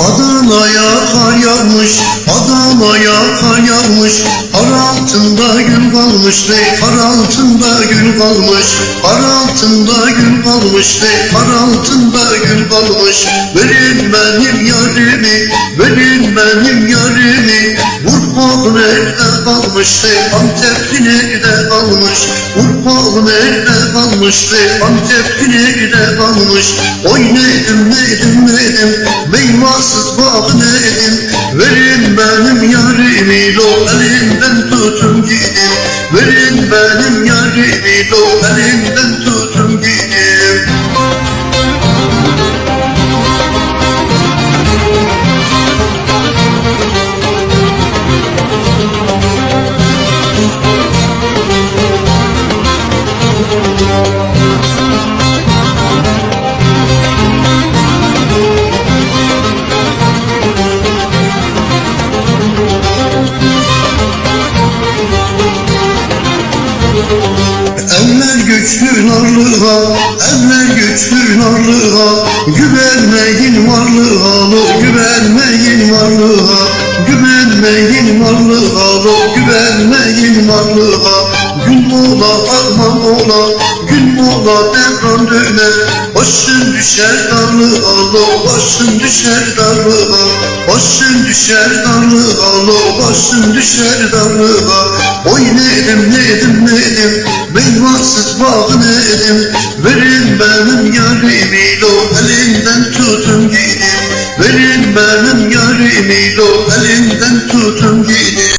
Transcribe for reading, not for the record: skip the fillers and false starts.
Adana'ya kar yağmış, Adana'ya kar yağmış. Kar altında gün kalmış de, kar altında gün kalmış. Kar altında gün kalmış de, kar altında gün kalmış. Verin benim yarimi, verin benim yarimi. Urfa nerede kalmış de, Antep nerede kalmış. Urfa nerede kalmış de, Antep nerede kalmış. Oy nedim nedim nedim, meyvasız bağ nedim. Verin benim yarimi lo, elimden tutun gidin. Verin benim yarimi lo, elimden tutun gidin. Eller güçlü narlığa, eller güçlü narlığa. Güvenmeyin varlığa lo, güvenmeyin varlığa. Güvenmeyin varlığa lo, güvenmeyin varlığa. Gün ola arman ola, gün ola devran döner. Başın düşer darlığa lo, başın düşer darlığa. Başın düşer darlığa lo, başın düşer darlığa. Oy nedim nedim nedim, meyvasız bağ nedim. Verin benim yarimi lo, elimden tutun gidin. Verin benim yarimi lo, elimden tutun gidin.